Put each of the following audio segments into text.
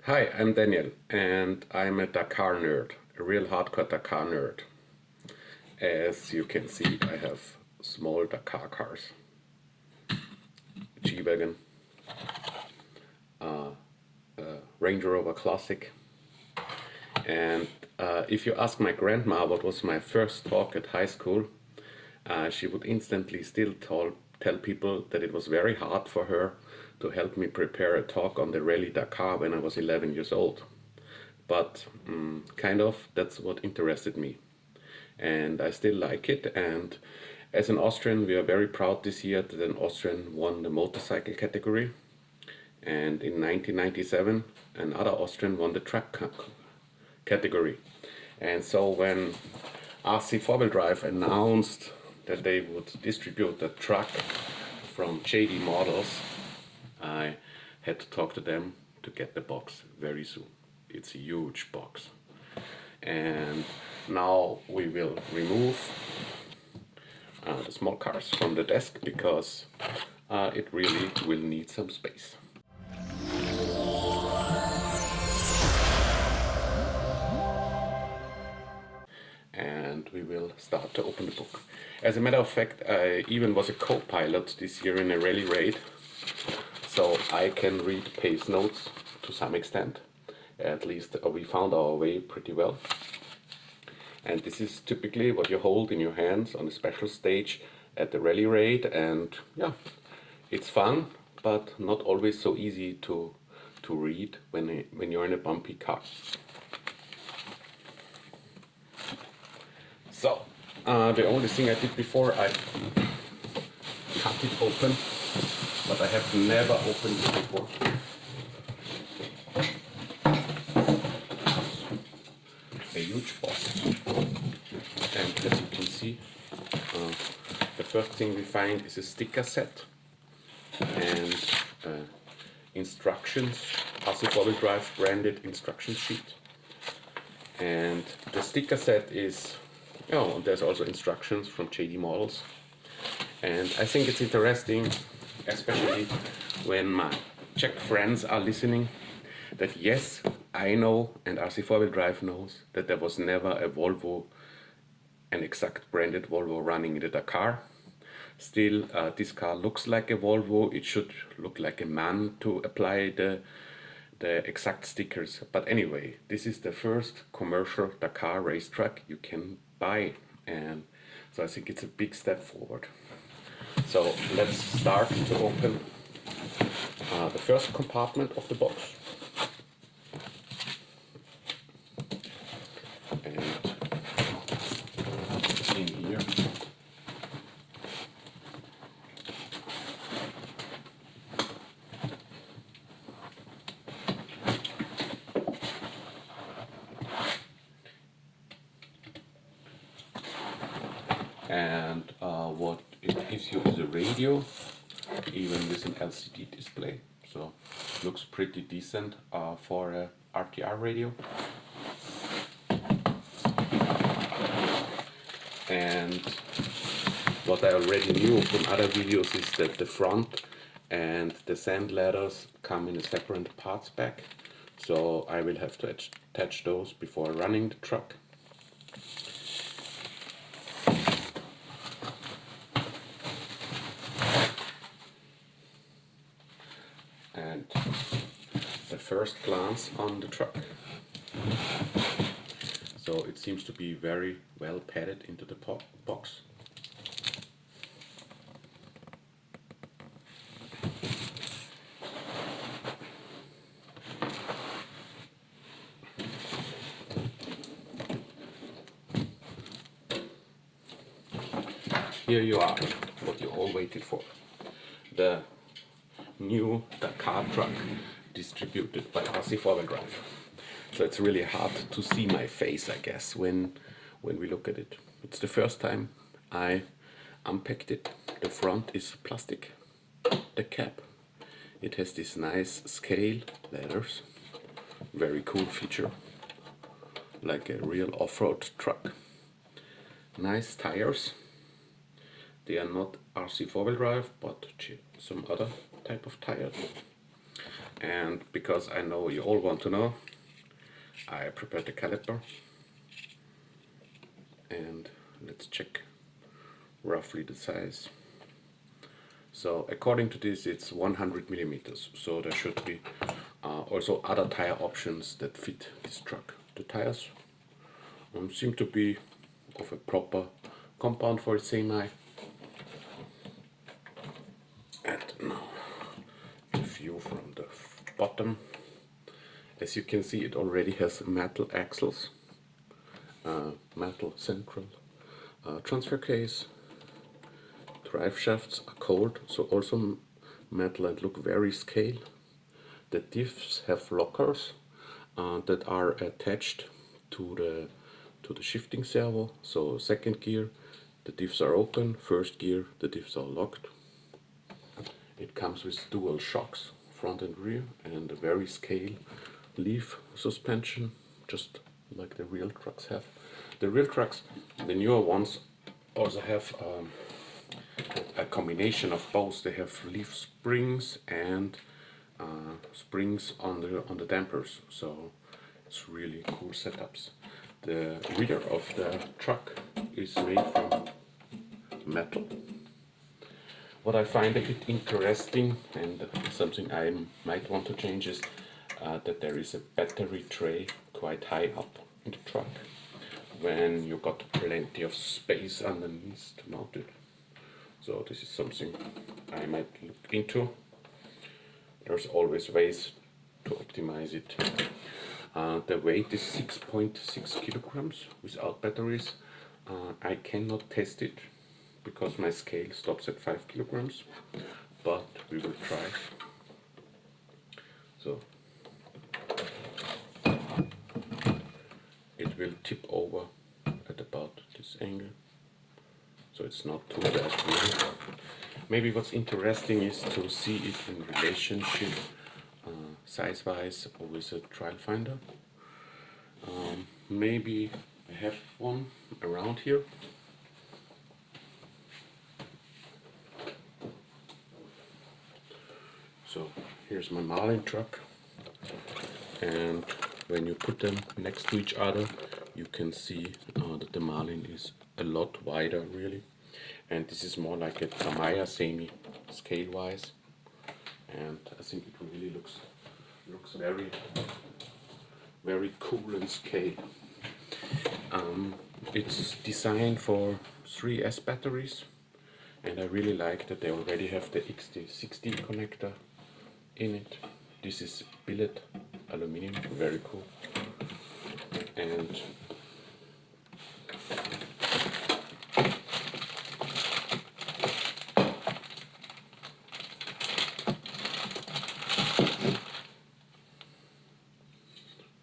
Hi, I'm Daniel, and I'm a Dakar nerd, a real hardcore Dakar nerd. As you can see, I have small Dakar cars, G-Wagon, Range Rover Classic, and if you ask my grandma what was my first talk at high school, she would instantly still tell people that it was very hard for her to help me prepare a talk on the Rally Dakar when I was 11 years old. But kind of that's what interested me, and I still like it. And as an Austrian, we are very proud this year that an Austrian won the motorcycle category, and in 1997 another Austrian won the truck category. And so when RC4WD announced that they would distribute the truck from JD Models, I had to talk to them to get the box very soon. It's a huge box. And now we will remove the small cars from the desk because it really will need some space. And we will start to open the book. As a matter of fact, I even was a co-pilot this year in a rally raid, so I can read pace notes to some extent. At least we found our way pretty well. And this is typically what you hold in your hands on a special stage at the rally raid, and yeah, it's fun, but not always so easy to read when you're in a bumpy car. So, the only thing I did before, I cut it open, but I have never opened it before. A huge box. And as you can see, the first thing we find is a sticker set and instructions, RC4WD branded instruction sheet. And the sticker set is, there's also instructions from JD Models. And I think it's interesting, especially when my Czech friends are listening, that yes, I know and RC4WD knows that there was never a Volvo, an exact branded Volvo running in the Dakar. Still, this car looks like a Volvo. It should look like a man to apply the exact stickers. But anyway, this is the first commercial Dakar race truck you can buy, and so I think it's a big step forward. So let's start to open the first compartment of the box. And in here and what it gives you is a radio, even with an LCD display, so looks pretty decent for a RTR radio. And what I already knew from other videos is that the front and the sand ladders come in a separate parts pack, so I will have to attach those before running the truck. And the first glance on the truck. So it seems to be very well padded into the box. Here you are, what you all waited for. The new Dakar truck distributed by RC4WD. So it's really hard to see my face, I guess, when we look at it. It's the first time I unpacked it. The front is plastic. The cap, it has this nice scale letters. Very cool feature, like a real off-road truck. Nice tires. They are not RC4WD, but some other type of tires. And because I know you all want to know, I prepared the caliper. And let's check roughly the size. So according to this, it's 100 millimeters. So there should be also other tire options that fit this truck. The tires seem to be of a proper compound for a semi. And now a view from the bottom. As you can see, it already has metal axles, metal central transfer case. Drive shafts are cold, so also metal and look very scale. The diffs have lockers that are attached to the shifting servo. So second gear, the diffs are open. First gear, the diffs are locked. It comes with dual shocks, front and rear, and a very scale leaf suspension, just like the real trucks have. The real trucks, the newer ones, also have a combination of both. They have leaf springs and springs on the dampers, so it's really cool setups. The rear of the truck is made from metal. What I find a bit interesting, and something I might want to change, is that there is a battery tray quite high up in the truck, when you got plenty of space underneath to mount it. So this is something I might look into. There's always ways to optimize it. The weight is 6.6 kilograms without batteries. I cannot test it because my scale stops at 5 kilograms, but we will try. So it will tip over at about this angle, so it's not too bad really. Maybe what's interesting is to see it in relationship size-wise with a trial finder. Maybe I have one around here. So here's my Marlin truck, and when you put them next to each other, you can see that the Marlin is a lot wider really, and this is more like a Tamiya semi scale wise, and I think it really looks very very cool in scale. It's designed for 3S batteries, and I really like that they already have the XT60 connector in it. This is billet aluminium, very cool. And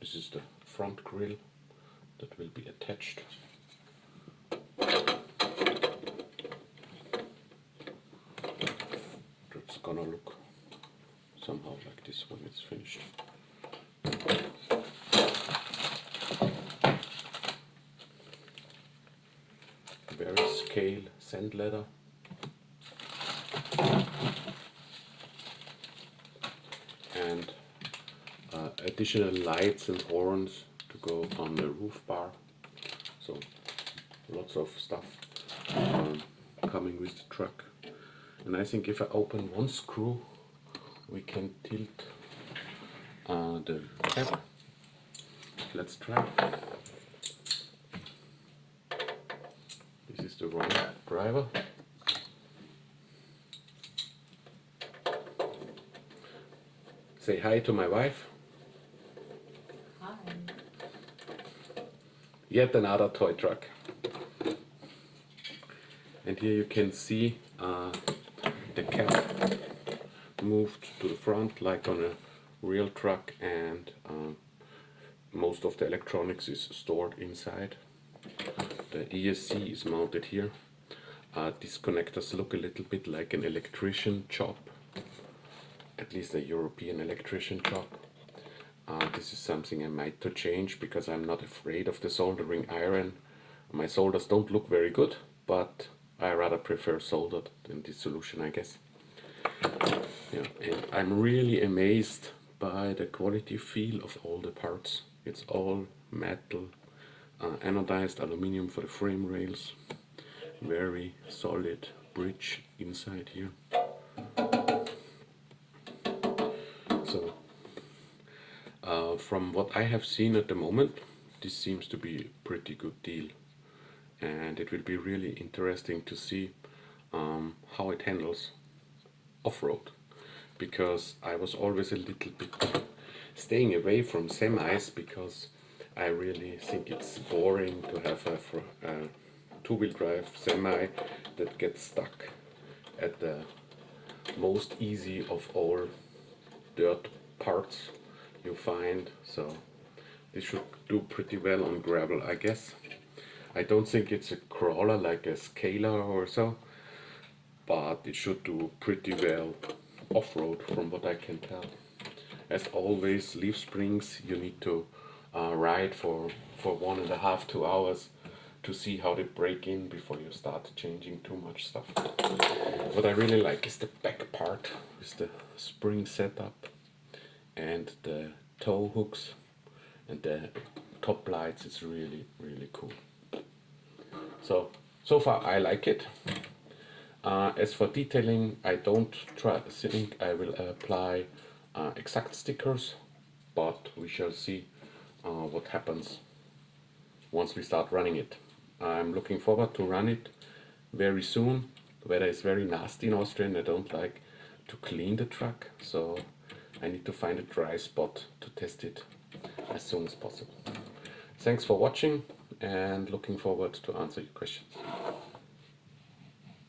this is the front grille that will be attached. It's gonna look somehow like this when it's finished. Very scale sand leather. And additional lights and horns to go on the roof bar. So lots of stuff coming with the truck. And I think if I open one screw, we can tilt the cab. Let's try. This is the wrong driver. Say hi to my wife. Hi. Yet another toy truck. And here you can see the cab moved to the front like on a real truck, and most of the electronics is stored inside. The ESC is mounted here. These connectors look a little bit like an electrician job, at least a European electrician job. This is something I might to change because I'm not afraid of the soldering iron. My solders don't look very good, but I rather prefer soldered than this solution, I guess. Yeah, and I'm really amazed by the quality feel of all the parts. It's all metal, anodized aluminium for the frame rails, very solid bridge inside here. So from what I have seen at the moment, this seems to be a pretty good deal, and it will be really interesting to see how it handles off-road, because I was always a little bit staying away from semis because I really think it's boring to have a two-wheel drive semi that gets stuck at the most easy of all dirt parts you find. So this should do pretty well on gravel, I guess. I don't think it's a crawler like a scalar or so, but it should do pretty well off-road from what I can tell. As always, leaf springs you need to ride for 1.5 to 2 hours to see how they break in before you start changing too much stuff. What I really like is the back part with the spring setup and the toe hooks and the top lights. It's really cool. So far I like it. As for detailing, I don't think I will apply exact stickers, but we shall see what happens once we start running it. I'm looking forward to run it very soon. The weather is very nasty in Austria and I don't like to clean the truck, so I need to find a dry spot to test it as soon as possible. Thanks for watching and looking forward to answer your questions.